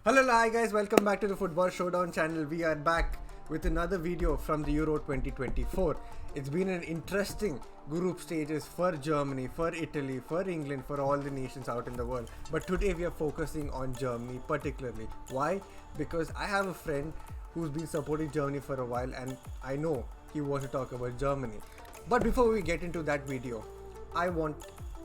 Hello, hi guys, welcome back to the Football Showdown channel. We are back with another video from the Euro 2024. It's been an interesting group stages for Germany, for Italy, for England, for all the nations out in the world. But today we are focusing on Germany particularly. Why? Because I have a friend who's been supporting Germany for a while and I know he wants to talk about Germany. But before we get into that video, I want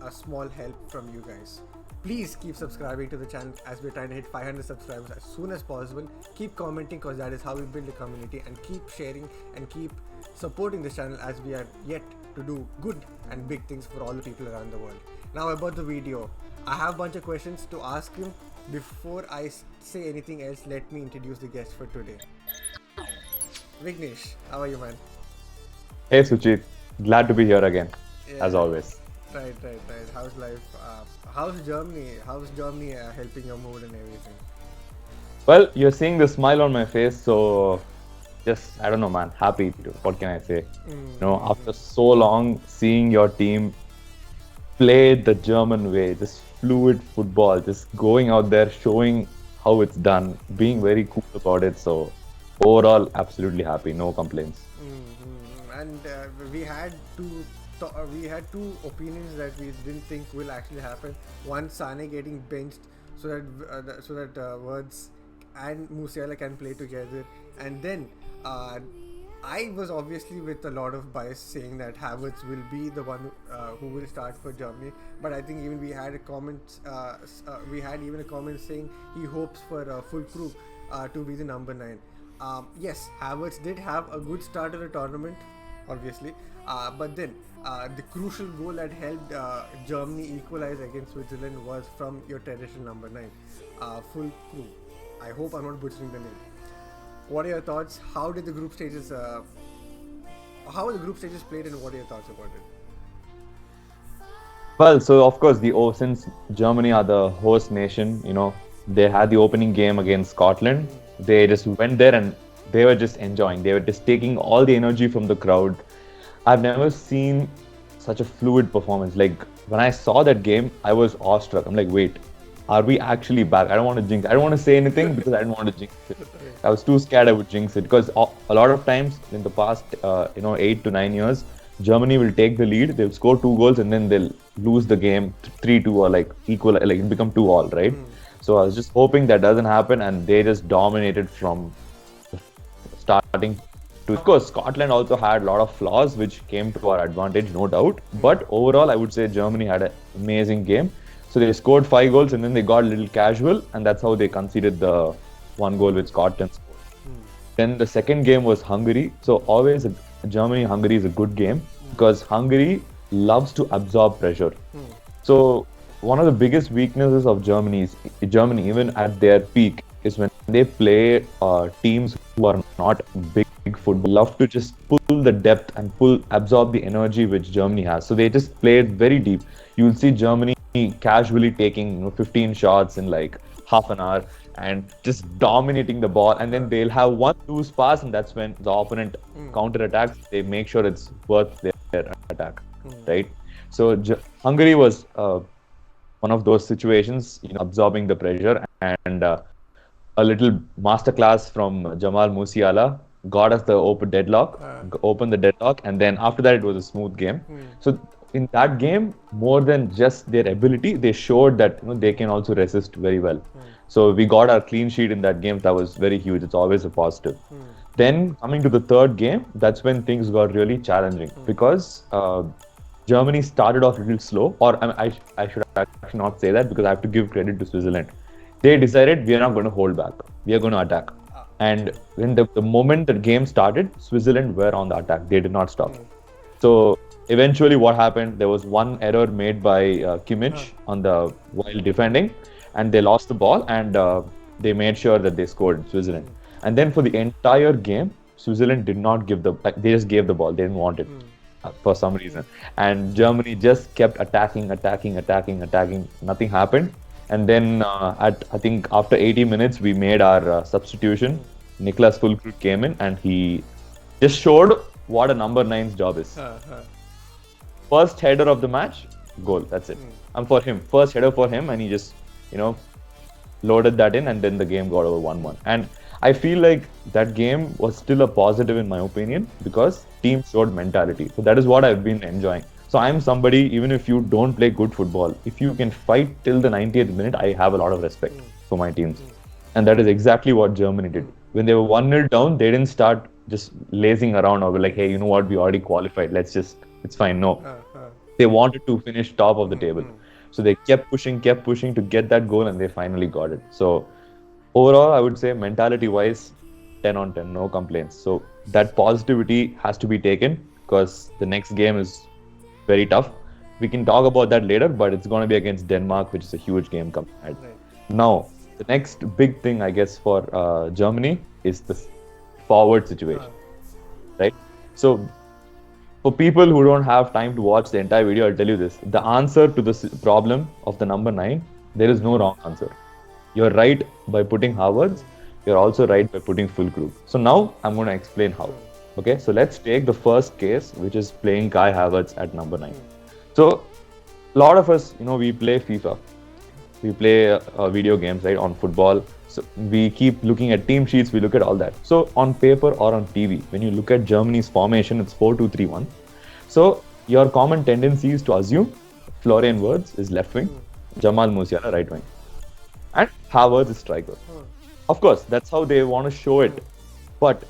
a small help from you guys. Please keep subscribing to the channel as we're trying to hit 500 subscribers as soon as possible. Keep commenting because that is how we build a community, and keep sharing and keep supporting this channel as we are yet to do good and big things for all the people around the world. Now about the video, I have a bunch of questions to ask him. Before I say anything else, let me introduce the guest for today. Vignesh, how are you, man? Hey Suchit, glad to be here again, as Yeah. always. Right. How's life? How's Germany? How's Germany helping your mood and everything? Well, you're seeing the smile on my face, so just, I don't know, man, happy to, what can I say? After so long, seeing your team play the German way, just fluid football, just going out there, showing how it's done, being very cool about it. So, overall, absolutely happy, no complaints. And we had two opinions that we didn't think will actually happen. One, Sane getting benched so that Words and Musiala can play together, and then I was obviously with a lot of bias saying that Havertz will be the one who will start for Germany. But I think even we had a comment. We had even a comment saying he hopes for full crew to be the number 9. Yes, Havertz did have a good start of the tournament, obviously, but then the crucial goal that helped Germany equalize against Switzerland was from your traditional number 9, full crew. I hope I'm not butchering the name. What are your thoughts? How did the group stages? How were the group stages played, and what are your thoughts about it? Well, so of course, since Germany are the host nation, they had the opening game against Scotland. They just went there and they were just enjoying. They were just taking all the energy from the crowd. I've never seen such a fluid performance. Like when I saw that game, I was awestruck. I'm like, wait, are we actually back? I don't want to jinx. I don't want to say anything because I didn't want to jinx it. I was too scared I would jinx it because a lot of times in the past, 8 to 9 years, Germany will take the lead, they'll score 2 goals, and then they'll lose the game 3-2 or like equal, like it become 2-all, right? So I was just hoping that doesn't happen, and they just dominated from starting to. Of course, Scotland also had a lot of flaws which came to our advantage, no doubt. But overall, I would say Germany had an amazing game. So they scored 5 goals and then they got a little casual, and that's how they conceded the 1 goal which Scotland scored. Then the second game was Hungary. So always Germany-Hungary is a good game because Hungary loves to absorb pressure. So one of the biggest weaknesses of Germany, even at their peak, is when they play teams who are not big football, love to just pull the depth and absorb the energy which Germany has. So they just play it very deep. You'll see Germany casually taking 15 shots in like half an hour and just dominating the ball, and then they'll have one loose pass, and that's when the opponent counter attacks. They make sure it's worth their attack, right? So Hungary was one of those situations, absorbing the pressure, and a little masterclass from Jamal Musiala got us the opened the deadlock, and then after that it was a smooth game. So in that game, more than just their ability, they showed that they can also resist very well. So we got our clean sheet in that game. That was very huge. It's always a positive. Then coming to the third game, that's when things got really challenging because Germany started off a little slow, or I should actually not say that because I have to give credit to Switzerland. They decided we are not going to hold back. We are going to attack. And when the moment the game started, Switzerland were on the attack. They did not stop. So eventually what happened, there was one error made by Kimmich while defending, and they lost the ball, and they made sure that they scored Switzerland. And then for the entire game, Switzerland did not they just gave the ball. They didn't want it for some reason. And Germany just kept attacking. Nothing happened. And then I think after 80 minutes, we made our substitution. Niklas Füllkrug came in and he just showed what a number 9's job is. First header of the match, goal. That's it. And for him, first header for him, and he just, loaded that in, and then the game got over 1-1. And I feel like that game was still a positive in my opinion because team showed mentality. So that is what I've been enjoying. So I'm somebody, even if you don't play good football, if you can fight till the 90th minute, I have a lot of respect for my teams. And that is exactly what Germany did. When they were 1-0 down, they didn't start just lazing around or like, hey, you know what, we already qualified. It's fine. No. They wanted to finish top of the table. So they kept pushing to get that goal, and they finally got it. So overall, I would say mentality-wise, 10 on 10, no complaints. So that positivity has to be taken because the next game is very tough. We can talk about that later, but it's going to be against Denmark, which is a huge game coming ahead. Now, the next big thing, I guess, for Germany is the forward situation, right? So for people who don't have time to watch the entire video, I'll tell you this. The answer to this problem of the number 9, there is no wrong answer. You're right by putting Havertz. You're also right by putting Füllkrug. So now I'm going to explain how. Okay, so let's take the first case, which is playing Kai Havertz at number 9. So a lot of us, we play FIFA. We play video games, right, on football. So we keep looking at team sheets, we look at all that. So on paper or on TV, when you look at Germany's formation, it's 4-2-3-1. So your common tendency is to assume Florian Wirtz is left wing, Jamal Musiala right wing, and Havertz is striker. Of course, that's how they want to show it. But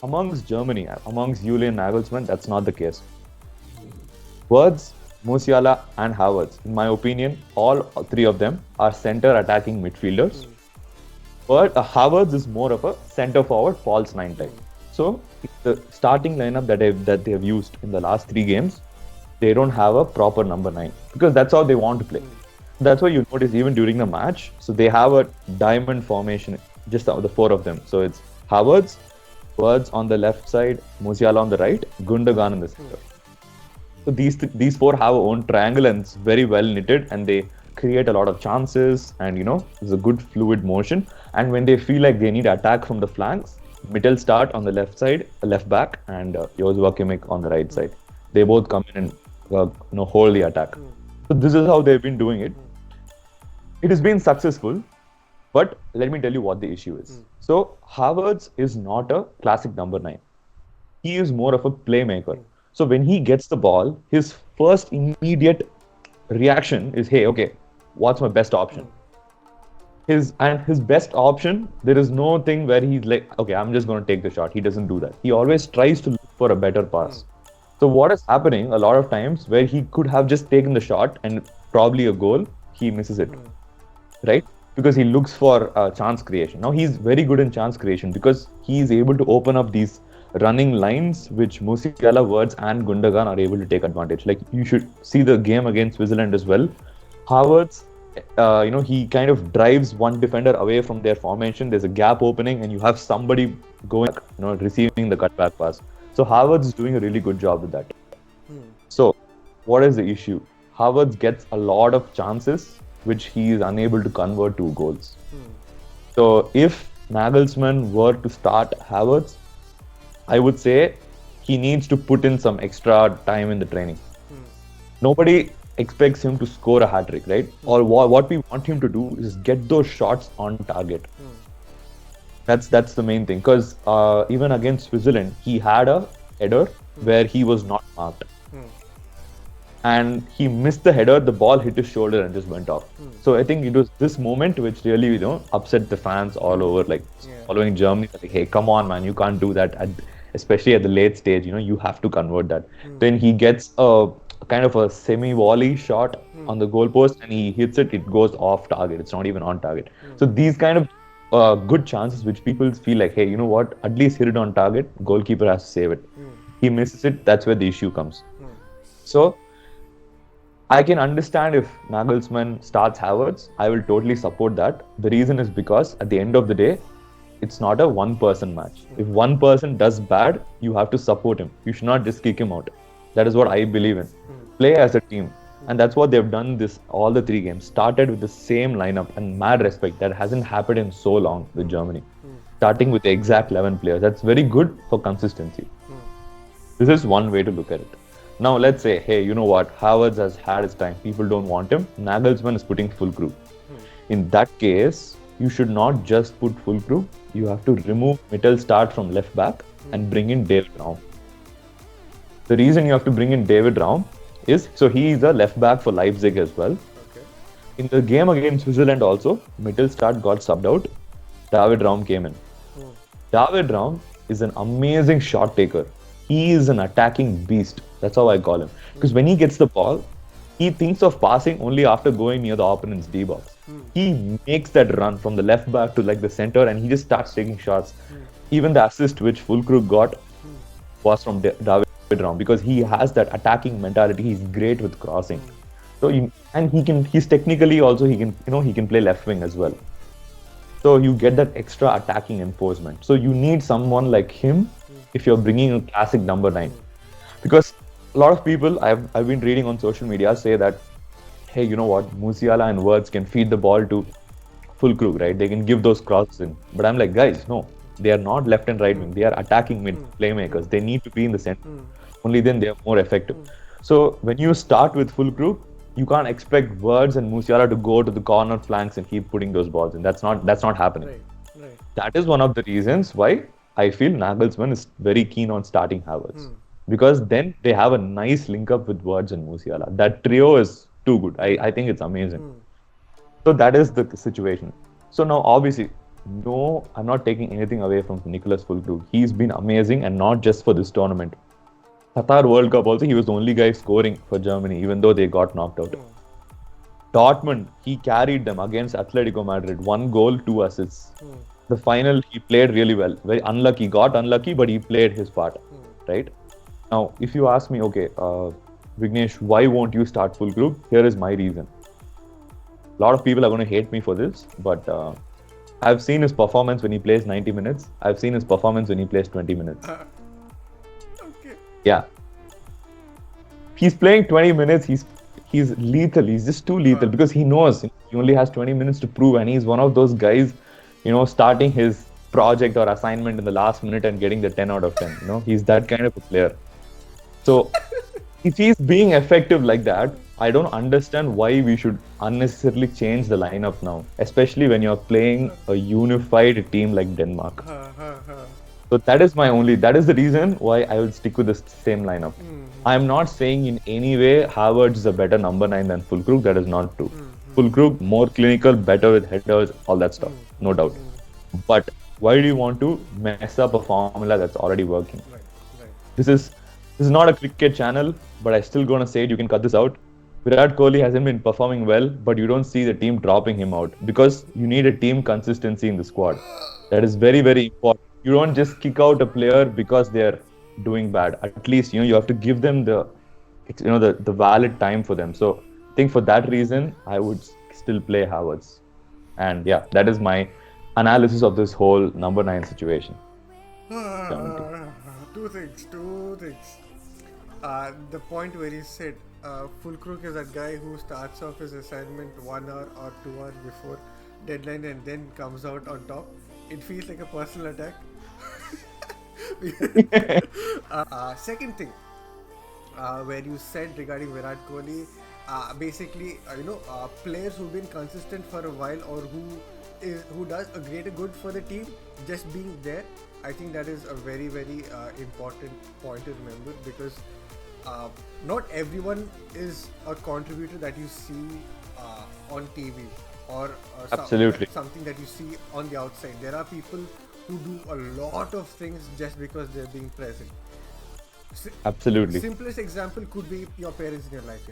amongst Germany, amongst Julian Nagelsmann, that's not the case. Wirtz, Musiala and Havertz, in my opinion, all three of them are center attacking midfielders. But Havertz is more of a center forward false 9 type. So the starting lineup that they have used in the last 3 games, they don't have a proper number 9 because that's how they want to play. That's why you notice even during the match, so they have a diamond formation, just the 4 of them. So it's Havertz, Wirtz on the left side, Musiala on the right, Gundogan in the center. So these 4 have a own triangle and it's very well knitted, and they create a lot of chances, and it's a good fluid motion. And when they feel like they need attack from the flanks, Mittel start on the left side, left back, and Joshua Kimmich on the right side. They both come in and hold the attack. So this is how they've been doing it. It has been successful, but let me tell you what the issue is. So Havertz is not a classic number 9. He is more of a playmaker. So when he gets the ball, his first immediate reaction is, hey, okay, what's my best option? His best option, there is no thing where he's like, okay, I'm just going to take the shot. He doesn't do that. He always tries to look for a better pass. So what is happening a lot of times where he could have just taken the shot and probably a goal, he misses it, right? Because he looks for chance creation. Now he's very good in chance creation because he is able to open up these running lines which Musiala, Wirtz and Gundogan are able to take advantage. Like you should see the game against Switzerland as well. Havertz, he kind of drives one defender away from their formation. There's a gap opening and you have somebody going, receiving the cutback pass. So Havertz is doing a really good job with that. So what is the issue? Havertz gets a lot of chances which he is unable to convert to goals. So if Nagelsmann were to start Havertz, I would say he needs to put in some extra time in the training. Nobody expects him to score a hat-trick, right? Or what we want him to do is get those shots on target. That's the main thing. Because even against Switzerland, he had a header where he was not marked. And he missed the header, the ball hit his shoulder and just went off. So I think it was this moment which really, upset the fans all over, following Germany. Like, hey, come on, man, you can't do that. Especially at the late stage, you have to convert that. Then he gets a kind of a semi-volley shot on the goalpost and he hits it, it goes off target. It's not even on target. So these kind of good chances which people feel like, hey, you know what, at least hit it on target, goalkeeper has to save it. He misses it, that's where the issue comes. So I can understand if Nagelsmann starts Havertz, I will totally support that. The reason is because at the end of the day, it's not a one-person match. If one person does bad, you have to support him. You should not just kick him out. That is what I believe in. Play as a team. And that's what they've done all the 3 games. Started with the same lineup and mad respect. That hasn't happened in so long with Germany. Starting with the exact 11 players. That's very good for consistency. This is one way to look at it. Now let's say, hey, you know what? Havertz has had his time. People don't want him. Nagelsmann is putting Füllkrug. In that case, you should not just put Fulkrug. You have to remove Mittelstadt from left back and bring in David Raum. The reason you have to bring in David Raum is so he is a left back for Leipzig as well. Okay. In the game against Switzerland also, Mittelstadt got subbed out. David Raum came in. David Raum is an amazing shot taker. He is an attacking beast. That's how I call him. Because when he gets the ball, he thinks of passing only after going near the opponent's D box. He makes that run from the left back to like the center and he just starts taking shots. Even the assist which Fulkrug got was from David Raum because he has that attacking mentality. He's great with crossing. So he's technically also he can play left wing as well. So you get that extra attacking enforcement. So you need someone like him if you're bringing a classic number 9. Because a lot of people I've been reading on social media say that, hey, you know what, Musiala and Wirtz can feed the ball to Fulkrug, right? They can give those crosses in. But I'm like, guys, no, they are not left and right wing. They are attacking mid playmakers. They need to be in the center. Only then they are more effective. So when you start with Fulkrug, you can't expect Wirtz and Musiala to go to the corner flanks and keep putting those balls in. That's not happening. Right. That is one of the reasons why I feel Nagelsmann is very keen on starting Havertz. Because then they have a nice link up with Wirtz and Musiala. That trio is too good. I think it's amazing. So that is the situation. So now obviously, no, I'm not taking anything away from Nicholas Fulkrug. He's been amazing and not just for this tournament. Qatar World Cup also, he was the only guy scoring for Germany, even though they got knocked out. Dortmund, he carried them against Atletico Madrid. 1 goal, 2 assists. The final, he played really well. Very unlucky, got unlucky, but he played his part, right? Now, if you ask me, okay, Vignesh, why won't you start Fulkrug? Here is my reason. A lot of people are going to hate me for this, but I've seen his performance when he plays 90 minutes. I've seen his performance when he plays 20 minutes. Yeah. He's playing 20 minutes. He's lethal. He's just too lethal because he knows he only has 20 minutes to prove, and he's one of those guys, starting his project or assignment in the last minute and getting the 10 out of 10. He's that kind of a player. So if he's being effective like that, I don't understand why we should unnecessarily change the lineup now, especially when you're playing a unified team like Denmark. So that is the reason why I will stick with the same lineup. I'm not saying in any way Havertz is a better number 9 than Fulkrug. That is not true. Fulkrug, more clinical, better with headers, all that stuff, no doubt. But why do you want to mess up a formula that's already working? Right. This is not a cricket channel, but I'm still gonna say it. You can cut this out. Virat Kohli hasn't been performing well, but you don't see the team dropping him out because you need a team consistency in the squad. That is very, very important. You don't just kick out a player because they're doing bad. At least you have to give them the valid time for them. So I think for that reason, I would still play Havertz. And yeah, that is my analysis of this whole number 9 situation. Two things. The point where he said Fulkrug is that guy who starts off his assignment 1 hour or 2 hours before deadline and then comes out on top. It feels like a personal attack. Second thing, where you said regarding Virat Kohli, basically, players who've been consistent for a while or who does a greater good for the team, just being there, I think that is a very, very important point to remember because not everyone is a contributor that you see on TV or something that you see on the outside. There are people who do a lot of things just because they're being present. Absolutely. Simplest example could be your parents in your life,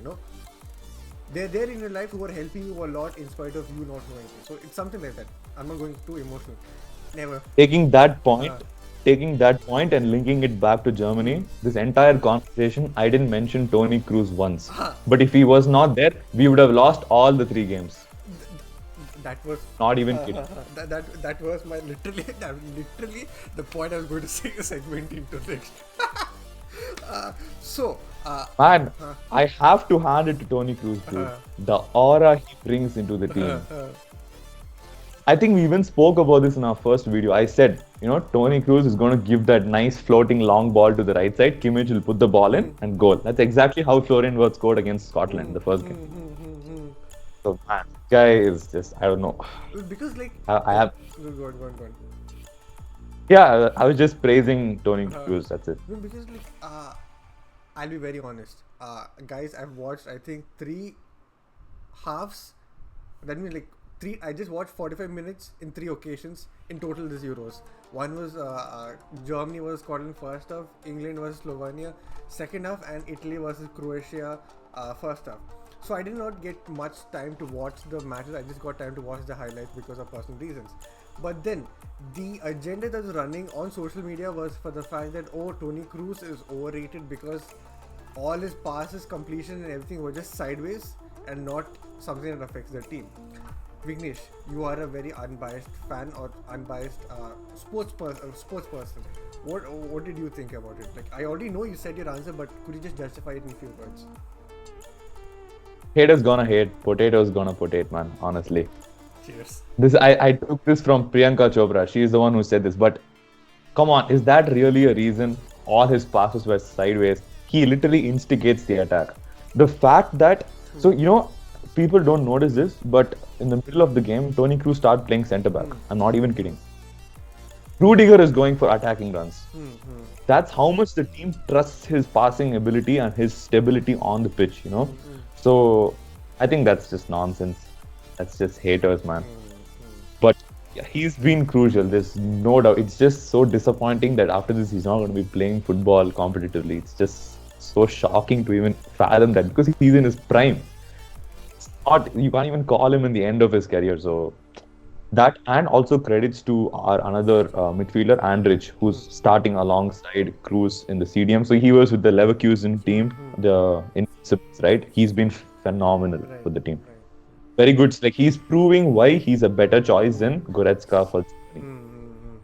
They're there in your life who are helping you a lot in spite of you not knowing it. So it's something like that. I'm not going too emotional. Never. Taking that point and linking it back to Germany, this entire conversation, I didn't mention Toni Kroos once. But if he was not there, we would have lost all the 3 games. That was not even kidding. That was my literally the point I was going to say a segment into next. Man, I have to hand it to Toni Kroos, dude. The aura he brings into the team. I think we even spoke about this in our first video. I said, Toni Kroos is going to give that nice floating long ball to the right side. Kimmich will put the ball in and goal. That's exactly how Florian Wirtz scored against Scotland in the first game. So, man. Guy is just, I don't know. Because like, I have, go on. yeah, I was just praising Tony Uh, Cruz. That's it. no, because like, I'll be very honest. Guys, I've watched I think three halves. That means like three. I just watched 45 minutes in three occasions in total this Euros. One was Germany versus Scotland first half, England versus Slovenia second half, and Italy versus Croatia first half. So I did not get much time to watch the matches. I just got time to watch the highlights because of personal reasons. But then the agenda that was running on social media was for the fact that Tony Cruz is overrated because all his passes, completion, and everything were just sideways and not something that affects the team. Vignesh, you are a very unbiased fan or unbiased sports person. What did you think about it? Like, I already know you said your answer, but could you just justify it in a few words? Haters gonna hate, potatoes gonna potate, man. Honestly, Cheers. I took this from Priyanka Chopra. She is the one who said this. But come on, is that really a reason? All his passes were sideways. He literally instigates the attack. The fact that, so people don't notice this, but in the middle of the game, Tony Cruz started playing centre back. I'm not even kidding. Rudiger is going for attacking runs. That's how much the team trusts his passing ability and his stability on the pitch. So I think that's just nonsense. That's just haters, man. But yeah, he's been crucial. There's no doubt. It's just so disappointing that after this, he's not going to be playing football competitively. It's just so shocking to even fathom that because he's in his prime. It's not, you can't even call him in the end of his career. So that, and also credits to our another midfielder, Andrich, who's starting alongside Cruz in the CDM. So he was with the Leverkusen team, the Invincibles, right? He's been phenomenal for the team. Very good. Like he's proving why he's a better choice than Goretzka for Germany.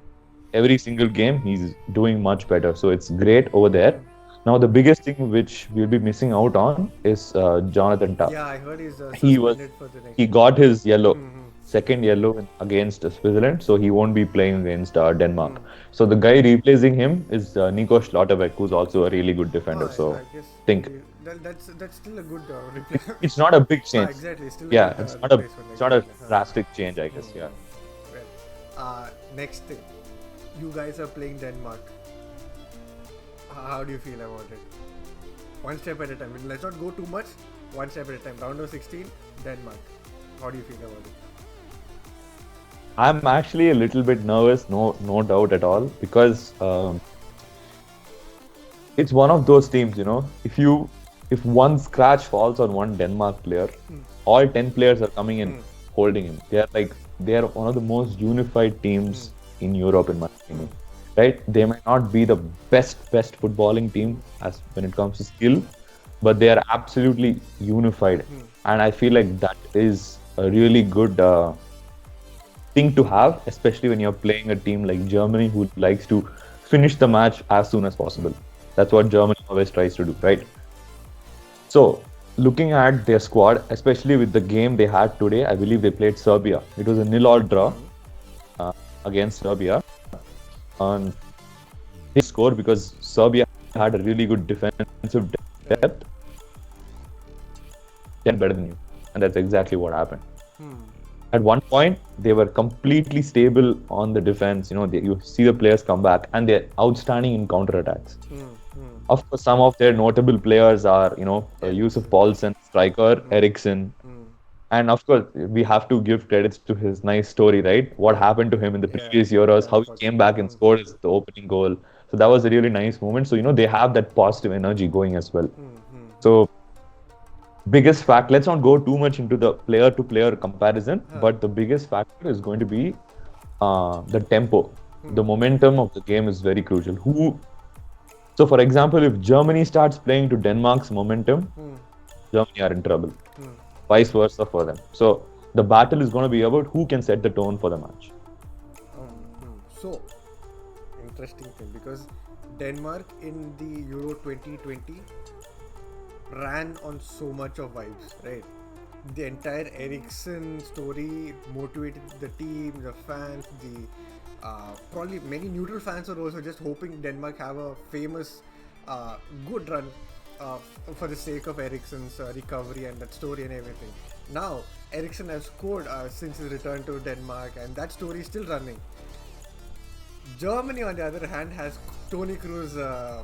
Every single game he's doing much better. So it's great over there. Now the biggest thing which we'll be missing out on is Jonathan Tah. Yeah, I heard he's He was suspended for the next. he got his yellow, second yellow against Switzerland, so he won't be playing against Denmark. So the guy replacing him is Nico Schlotterbeck, who's also a really good defender. So I guess think that's still a good replacement. it's not a big change. Exactly. Still a Yeah, good, it's not a replacement, it's not a exactly. drastic change, I guess. Yeah. Well, next thing, you guys are playing Denmark. How do you feel about it? One step at a time. Let's not go too much. One step at a time. Round of 16, Denmark. How do you feel about it? I'm actually a little bit nervous, no doubt at all, because it's one of those teams, if one scratch falls on one Denmark player, all 10 players are coming in holding him. They are one of the most unified teams in Europe, in my opinion. Right? They might not be the best footballing team as when it comes to skill, but they are absolutely unified, and I feel like that is a really good thing to have, especially when you're playing a team like Germany who likes to finish the match as soon as possible. That's what Germany always tries to do, right? So, looking at their squad, especially with the game they had today, I believe they played Serbia. It was a 0-0 draw against Serbia. And they scored because Serbia had a really good defensive depth. They're better than you. And that's exactly what happened. At one point, they were completely stable on the defense. You see the players come back and they're outstanding in counterattacks. Of course, some of their notable players are, Yusuf Paulsen, striker, Eriksson. And of course, we have to give credits to his nice story, right? What happened to him in the previous Euros, how he came back and scored the opening goal. So that was a really nice moment. So, they have that positive energy going as well. So, biggest fact, let's not go too much into the player-to-player comparison, but the biggest factor is going to be the tempo. The momentum of the game is very crucial. So, for example, if Germany starts playing to Denmark's momentum, Germany are in trouble. Vice versa for them. So, the battle is going to be about who can set the tone for the match. So, interesting thing, because Denmark in the Euro 2020 ran on so much of vibes, right? The entire Eriksson story motivated the team, the fans, probably many neutral fans are also just hoping Denmark have a famous, good run for the sake of Eriksson's recovery and that story and everything. Now, Eriksen has scored since his return to Denmark, and that story is still running. Germany, on the other hand, has Tony Kroos'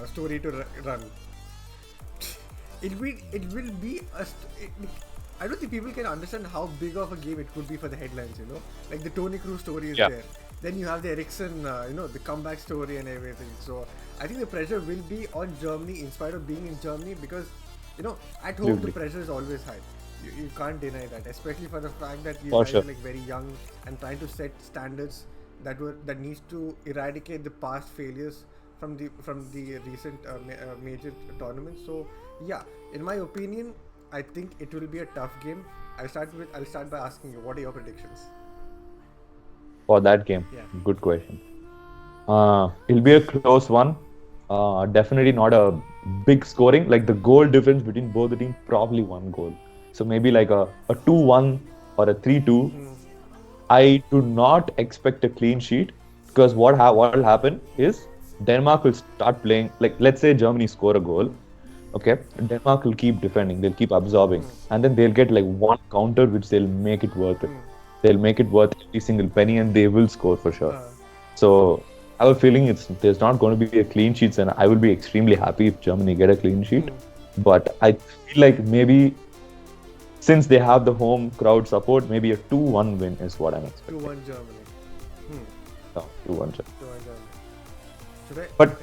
story to run. It will be I don't think people can understand how big of a game it could be for the headlines. Like the Tony Kroos story is there. Then you have the Eriksen, the comeback story and everything. So I think the pressure will be on Germany in spite of being in Germany because at home the pressure is always high. You can't deny that, especially for the fact that you guys are like very young and trying to set standards that needs to eradicate the past failures from the recent major tournaments. So yeah, in my opinion, I think it will be a tough game. I'll start by asking you, what are your predictions for that game? Yeah. Good question. It'll be a close one. Definitely not a big scoring. Like the goal difference between both the teams, probably one goal. So maybe like a 2-1 or a 3-2. I do not expect a clean sheet because what will happen is Denmark will start playing, like let's say Germany score a goal. Okay, Denmark will keep defending, they'll keep absorbing, and then they'll get like one counter which they'll make it worth it. They'll make it worth every single penny and they will score for sure. So I have a feeling there's not going to be a clean sheet, and I will be extremely happy if Germany get a clean sheet. But I feel like maybe since they have the home crowd support, maybe a 2-1 win is what I'm expecting. 2-1 Germany. No, 2-1 Germany. 2-1 Germany. But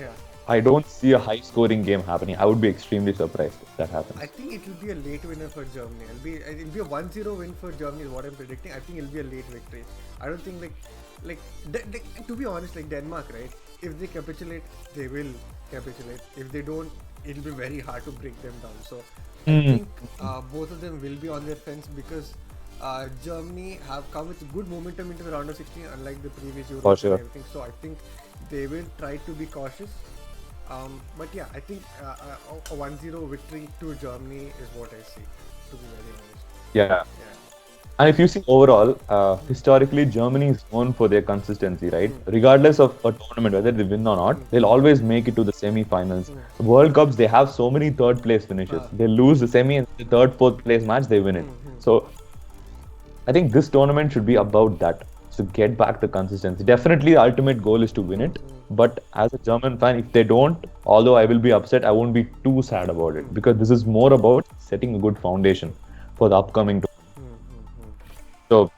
I don't see a high-scoring game happening. I would be extremely surprised if that happens. I think it will be a late winner for Germany. It'll be a 1-0 win for Germany is what I'm predicting. I think it'll be a late victory. I don't think to be honest, like Denmark, right? If they capitulate, they will capitulate. If they don't, it'll be very hard to break them down. So I think both of them will be on their fence because Germany have come with good momentum into the round of 16, unlike the previous Euros and everything. So I think they will try to be cautious. But yeah, I think a 1-0 victory to Germany is what I see, to be very honest. Yeah. And if you see overall, historically, Germany is known for their consistency, right? Regardless of a tournament, whether they win or not, they'll always make it to the semi-finals. World Cups, they have so many third-place finishes. They lose the semi and the third, fourth-place match, they win it. So I think this tournament should be about that. So get back the consistency. Definitely, the ultimate goal is to win it. But as a German fan, if they don't, although I will be upset, I won't be too sad about it because this is more about setting a good foundation for the upcoming tournament. So,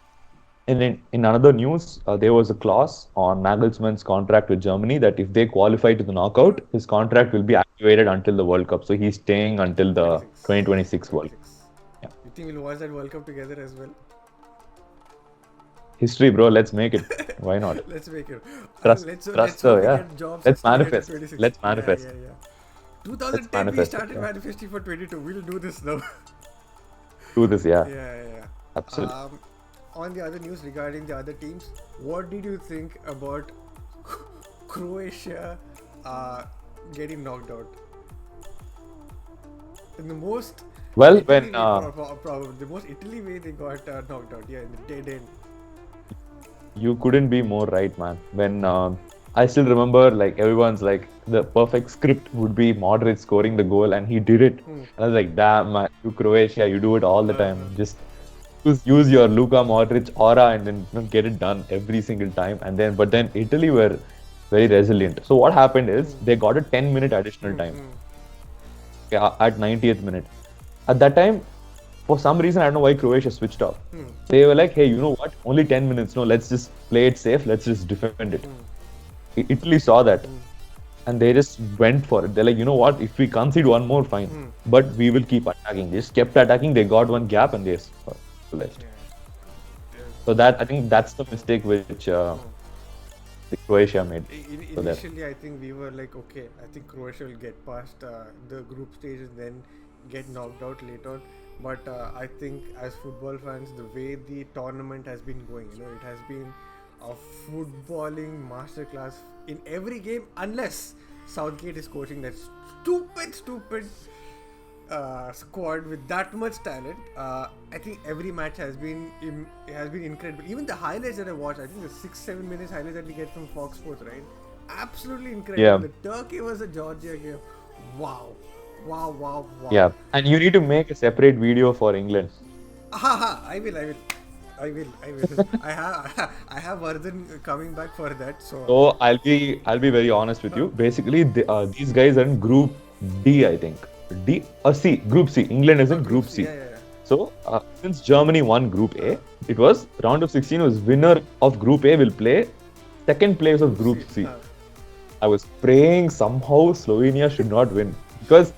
in another news, there was a clause on Nagelsmann's contract with Germany that if they qualify to the knockout, his contract will be activated until the World Cup. So he's staying until the 2026 World Cup. Yeah. You think we'll watch that World Cup together as well? History, bro. Let's make it. Why not? Let's make it. Let's manifest. Let's manifest. 2010 we started manifesting for 22. We'll do this now. Do this, yeah. Yeah. Absolutely. On the other news regarding the other teams, what did you think about Croatia getting knocked out? In the most the most Italy way they got knocked out, in the dead end. You couldn't be more right, man. When I still remember, like everyone's like the perfect script would be Modric scoring the goal, and he did it. I was like, damn, man, you Croatia, you do it all the time. Just use your Luka Modric aura and then get it done every single time. But then Italy were very resilient. So what happened is they got a 10-minute additional time at 90th minute. At that time, for some reason, I don't know why Croatia switched off. They were like, hey, you know what? Only 10 minutes. No, let's just play it safe. Let's just defend it. Italy saw that. And they just went for it. They're like, you know what? If we concede one more, fine. But we will keep attacking. They just kept attacking. They got one gap and they left. So I think that's the mistake which Croatia made. Initially, I think we were like, okay, I think Croatia will get past the group stage and then get knocked out later. But I think as football fans, the way the tournament has been going, it has been a footballing masterclass in every game, unless Southgate is coaching that stupid squad with that much talent. I think every match has been incredible. Even the highlights that I watched, I think the 6-7 minutes highlights that we get from Fox Sports, right? Absolutely incredible. Yeah. The Turkey versus Georgia game. Wow. Yeah, and you need to make a separate video for England. I will. I have Vardhan coming back for that. So, So I'll be very honest with you. Basically, these guys are in Group D, I think. Group C. England is in Group Group C. C. Yeah. So since Germany won Group A, it was round of 16 was winner of Group A will play second place of Group Group C. C. I was praying somehow Slovenia should not win because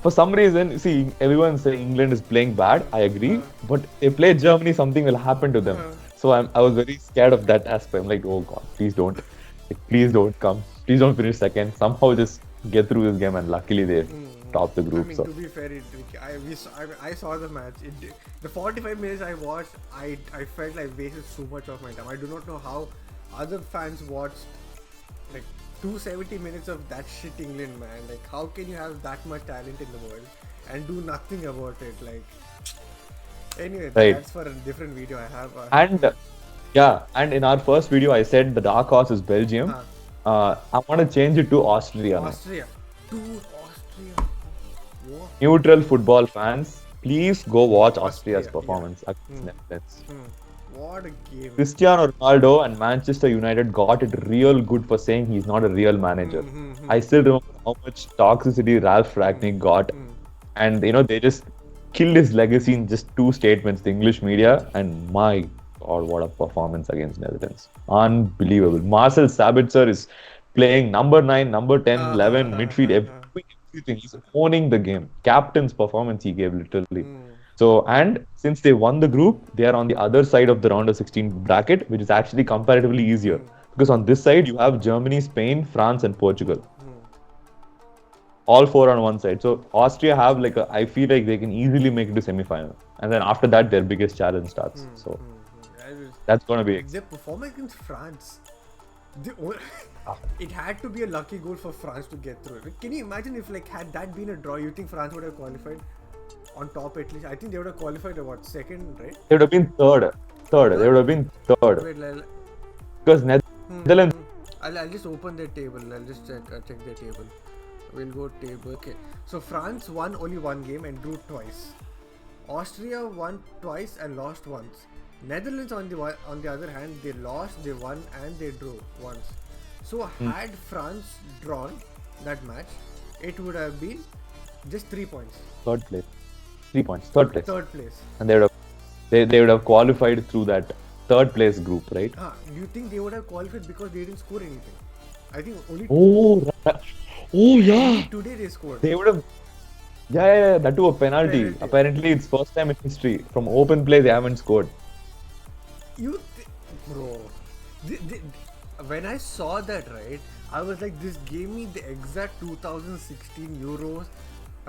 for some reason, see, everyone say England is playing bad. I agree, but they play Germany, something will happen to them. So I was very scared of that aspect. I'm like, oh God, please don't come, please don't finish second. Somehow just get through this game, and luckily they topped the I group. mean, So to be fair, I saw the match. The 45 minutes I watched, I felt I wasted so much of my time. I do not know how other fans watched like 270 minutes of that shit England, man. Like, how can you have that much talent in the world and do nothing about it? Like, anyway, right. that's for a different video. I have. And yeah, and in our first video, I said the dark horse is Belgium. uh, I want to change it to Austria now. Austria, dude, Austria. What? Neutral football fans, please go watch Austria's Austria, performance against Netherlands. What a game! Cristiano Ronaldo and Manchester United got it real good for saying he's not a real manager. I still remember how much toxicity Ralph Ragnick got, and they just killed his legacy in just two statements. The English media and my God, what a performance against Netherlands! Unbelievable. Marcel Sabitzer is playing number 9, number 10, 11, midfield, everything. He's owning the game. Captain's performance he gave literally. So, and since they won the group, they are on the other side of the round of 16 bracket, which is actually comparatively easier. Because on this side, you have Germany, Spain, France, and Portugal. All four on one side. So, Austria have I feel like they can easily make it to semi-final. And then after that, their biggest challenge starts. So, that's going to be their performance against France. It had to be a lucky goal for France to get through. Can you imagine if had that been a draw, you think France would have qualified? On top at least. I think they would have qualified at second, right? They would have been third. They would have been third. Wait, because Netherlands. I'll just open their table. I'll just check their table. We'll go table. Okay. So France won only one game and drew twice. Austria won twice and lost once. Netherlands on the other hand, they lost, they won and they drew once. So had France drawn that match, it would have been just 3 points. Third place. 3 points. Third place. And they would have qualified through that third place group, right? You think they would have qualified because they didn't score anything? I think only. Yeah. Today they scored. They would have. Yeah. That too a penalty. Apparently, it's first time in history from open play they haven't scored. Bro. When I saw that, right, I was like, this gave me the exact 2016 Euros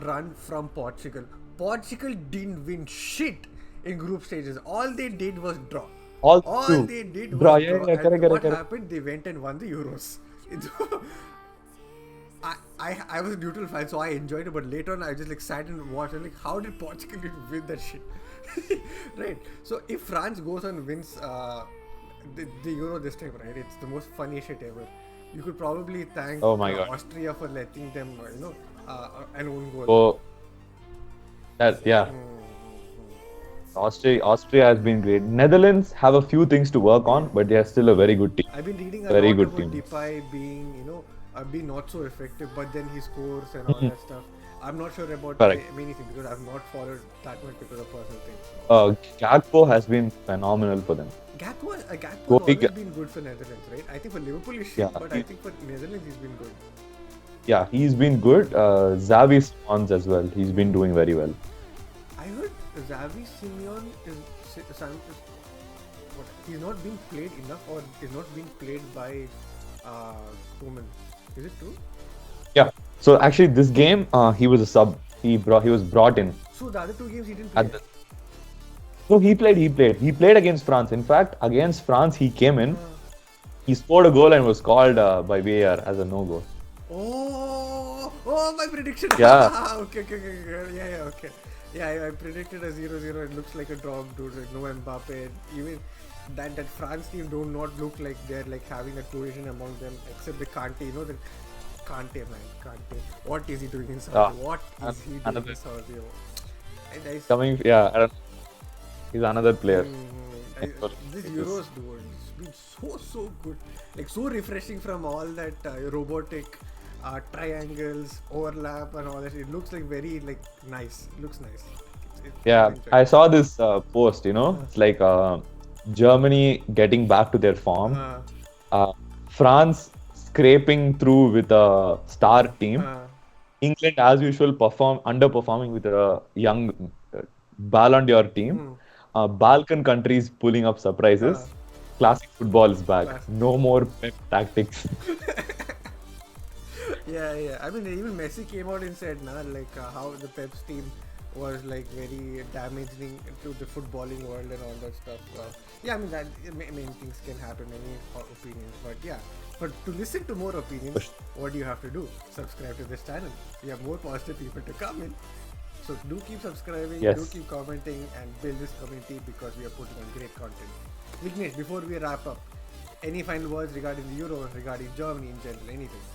run from Portugal. Portugal didn't win shit in group stages. All they did was draw. All they did was draw. And what happened? They went and won the Euros. I was a neutral fan, so I enjoyed it. But later on, I just sat and watched. And how did Portugal win that shit? Right. So if France goes and wins the Euro this time, right? It's the most funny shit ever. You could probably thank Austria for letting them, an own goal. Austria has been great. Netherlands have a few things to work on, but they are still a very good team. I've been reading a lot about Depay being not so effective, but then he scores and all that stuff. I'm not sure about anything because I've not followed that much because of personal things. Gakpo has been phenomenal for them. Gakpo has always been good for Netherlands, right? I think for Liverpool he's shit, but I think for Netherlands he's been good. Yeah, he's been good. Xavi Simons as well. He's been doing very well. I heard Xavi Simons he's not being played enough or is not being played by Koeman. Is it true? Yeah. So actually, this game he was a sub. He was brought in. So the other two games he didn't play. No, he played. He played against France. In fact, against France, he came in. He scored a goal and was called by VAR as a no-goal. Oh, my prediction. Yeah. Okay. Yeah, okay. Yeah, I predicted a 0-0. It looks like a draw, dude. Like no Mbappe. Even that France team do not look like they're having a cohesion among them, except the Kante. The Kante, man. Kante. What is he doing in Saudi? What is he doing in Saudi? I don't. He's another player. This Euros, dude, it's been so good. Like, so refreshing from all that robotic triangles, overlap, and all that. It looks like very like nice. It looks nice. Yeah, I'm enjoying I it. saw this post. It's like Germany getting back to their form. Uh, Uh, France scraping through with a star team. uh, England, as usual, underperforming with a young Ballon d'Or team. mm, Balkan countries pulling up uh, surprises. Classic football is back. class. No more pep tactics. Yeah. I mean, even Messi came out and said, "Nah, like how the Pep's team was like very damaging to the footballing world and all that stuff." Yeah, I mean that many things can happen, many opinions, but yeah. But to listen to more opinions, what do you have to do? Subscribe to this channel. We have more positive people to come in. So do keep subscribing, do Yes. keep commenting, and build this community because we are putting on great content. Vignesh, before we wrap up, any final words regarding the Euro, regarding Germany in general, anything?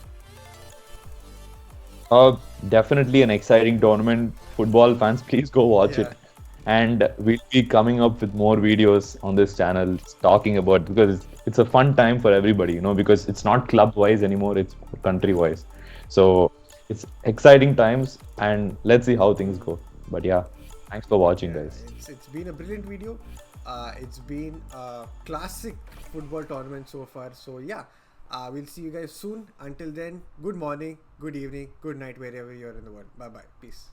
Definitely an exciting tournament. Football fans, please go watch Yeah. it. And we'll be coming up with more videos on this channel talking about because it's a fun time for everybody, because it's not club wise anymore, it's country wise. So it's exciting times and let's see how things go. But yeah, thanks for watching, Yeah, guys. it's been a brilliant video. It's been a classic football tournament so far. So yeah, we'll see you guys soon. Until then, good morning, good evening, good night, wherever you're in the world. Bye bye. Peace.